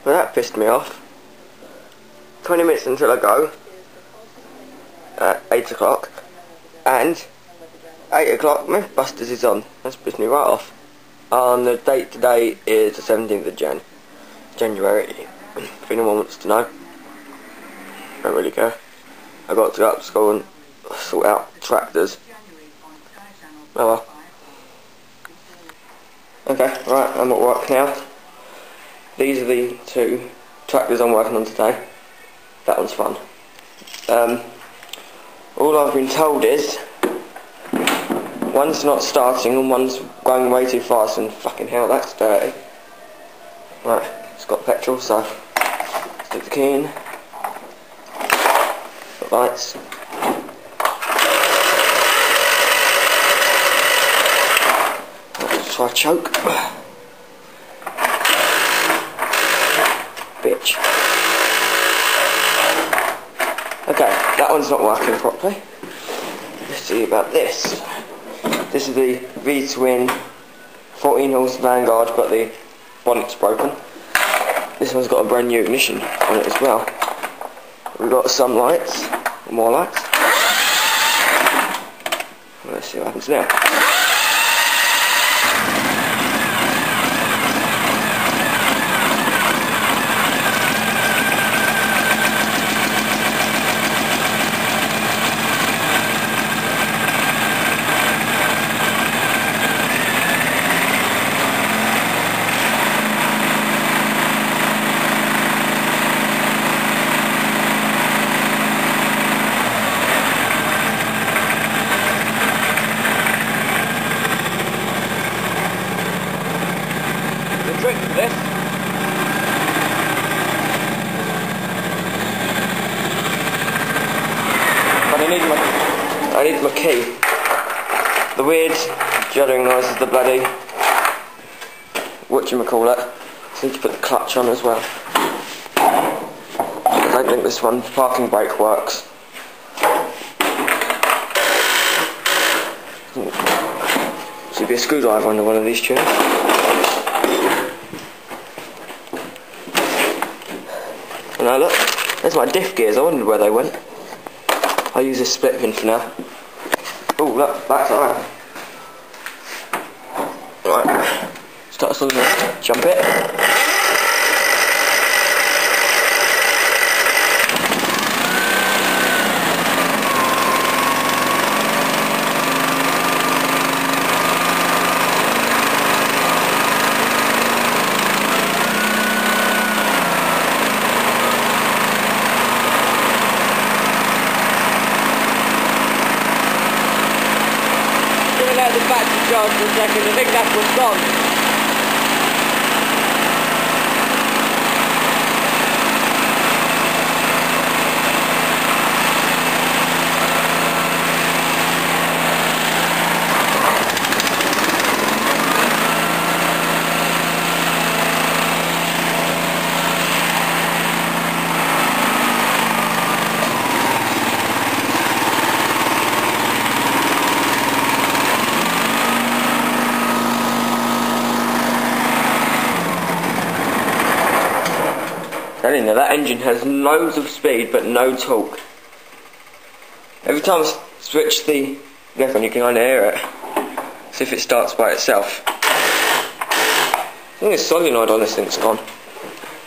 Well, that pissed me off. 20 minutes until I go at 8 o'clock, and 8 o'clock Mythbusters is on. That's pissed me right off. The date today is the 17th of January. If anyone wants to know, I don't really care. I got to go up to school and sort out tractors. Oh well. Okay, right, I'm at work now. These are the two tractors I'm working on today. That one's fun. All I've been told is one's not starting and one's going way too fast, and fucking hell, that's dirty. Right, it's got petrol, so stick the key in. Got lights. Let's try choke. Bitch. Okay, that one's not working properly. Let's see about this. This is the V-twin 14 horse Vanguard, but the bonnet's broken. This one's got a brand new ignition on it as well. We've got some lights, more lights. Let's see what happens now. Trick for this. But I need my key. The weird juddering noise is the bloody whatchamacallit. So I need to put the clutch on as well. I don't think this one parking brake works. Should be a screwdriver under one of these tunes. Now look, there's my diff gears. I wondered where they went. I'll use this split pin for now. Oh look, that's alright. Right, start us on the jump it. The battery charge for a second, I think that's what's gone. Telling you, that engine has loads of speed but no torque. Every time I switch the gear on, you can kind of hear it. See if it starts by itself. I think the solenoid on this thing's gone.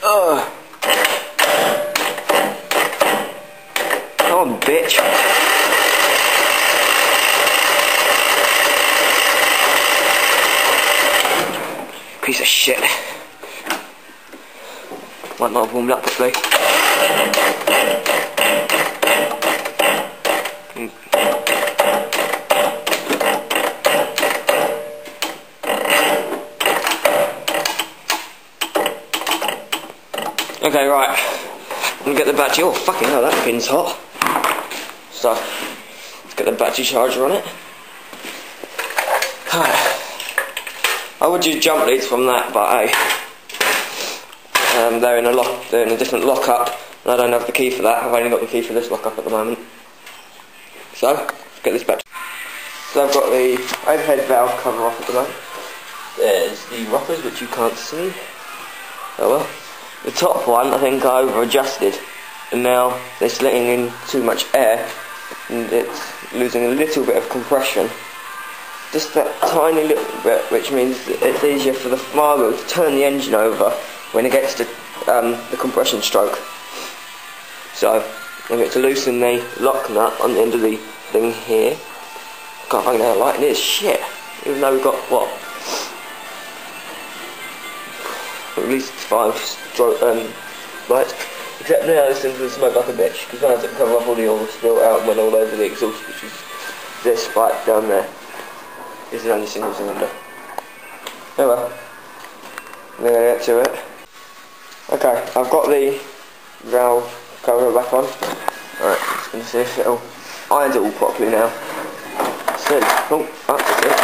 Ugh. Come on, bitch. Piece of shit. Might not have warmed up properly. Okay, right. I'm gonna get the battery. Oh, fucking hell, that pin's hot. So, let's get the battery charger on it. I would use jump leads from that, but they're in a different lockup, and I don't have the key for that. I've only got the key for this lockup at the moment. So, let's get this battery. So I've got the overhead valve cover off at the moment. There's the rockers, which you can't see. Oh well. The top one, I think I over-adjusted, and now it's letting in too much air, and it's losing a little bit of compression. Just that tiny little bit, which means that it's easier for the flywheel to turn the engine over when it gets to the compression stroke. So, I get to loosen the lock nut on the end of the thing here. Can't find out how light it is, shit. Even though we've got, what? At least 5 stroke lights. Except now this thing's going to smoke like a bitch, because when I have to cover off all the oil spill out and went all over the exhaust, which is this pipe down there. This is only single cylinder. Oh well. I'm going to get to it. Okay, I've got the valve cover back on. Alright, just going to see if it'll idle properly now. So, oh, that's it.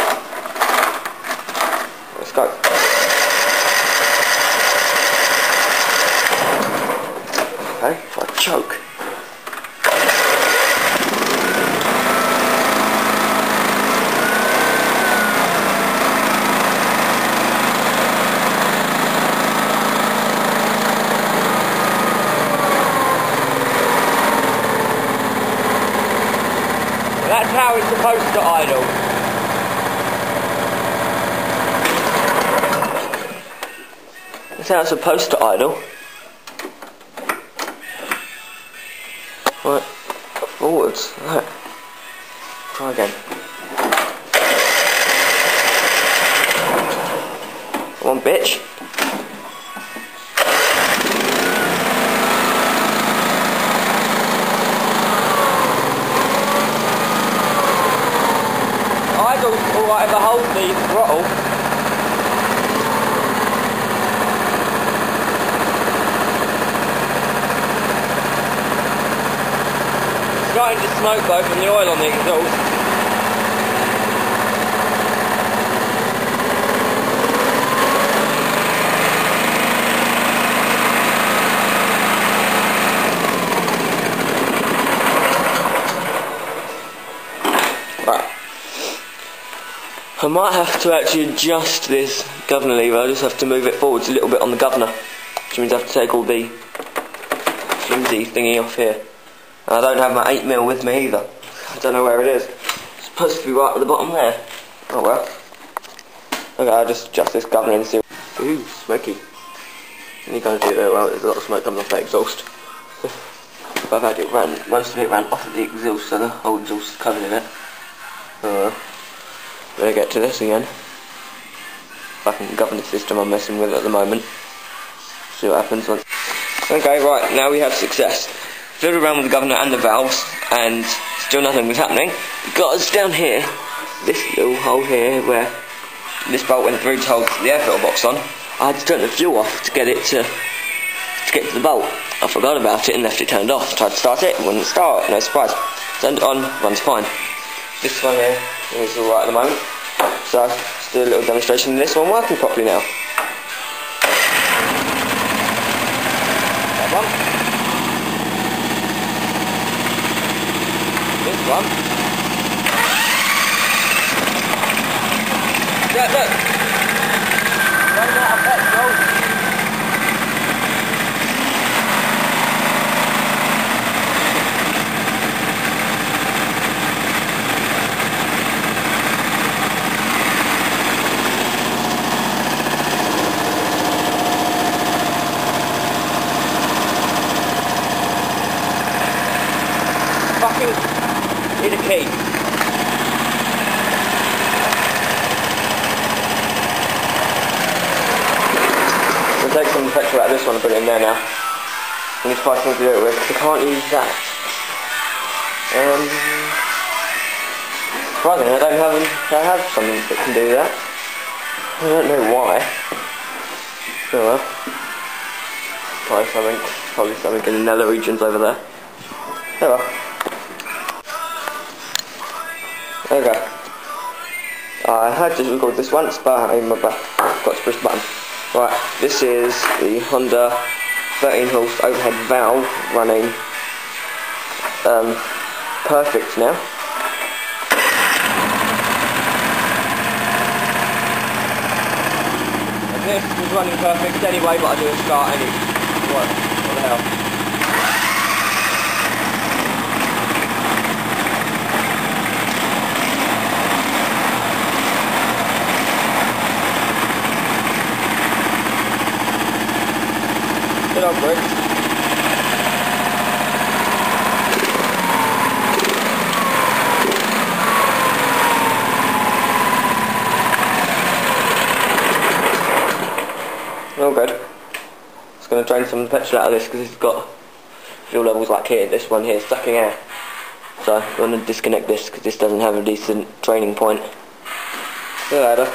Let's go. Okay, try to choke. That's how it's supposed to idle. That's how it's supposed to idle. Right, forwards. Right. Try again. Come on, bitch. Idle's alright if I hold the throttle. Starting to smoke though from the oil on the exhaust. Right. I might have to actually adjust this governor lever. I just have to move it forwards a little bit on the governor, which means I have to take all the flimsy thingy off here. I don't have my 8mm with me either. I don't know where it is. It's supposed to be right at the bottom there. Oh well. Okay, I'll just adjust this governor and see. Ooh, smoky. And you can't do that well, there's a lot of smoke coming off that exhaust. But I've had it ran, most of it ran off of the exhaust, so the whole exhaust is covered in it. Oh well. Better get to this again. Fucking governor system I'm messing with at the moment. See what happens once. Okay, right, now we have success. Fiddled around with the governor and the valves, and still nothing was happening, because down here, this little hole here where this bolt went through to hold the air filter box on, I had to turn the fuel off to get it to get to the bolt. I forgot about it and left it turned off. Tried to start it wouldn't start, no surprise. Turned it on, runs fine. This one here is alright at the moment, so let's do a little demonstration of this one working properly now. That one. This one. Yeah, look. Running out of petrol. Fucking need a key. We'll take some petrol out of this one and put it in there now. I need to find something to do it with. I can't use that. Surprisingly, I have something that can do that. I don't know why. Oh well. Try something. Probably something in the nether regions over there. Oh well. Okay. I had to record this once, but I got to push the button. Right, this is the Honda 13 horse overhead valve running perfect now. And this was running perfect anyway, but I do a start anyway. What the hell? Good on, briggs. All good. Just going to drain some of the petrol out of this because it's got fuel levels like here. This one here is sucking air. So I'm going to disconnect this because this doesn't have a decent draining point. See you later.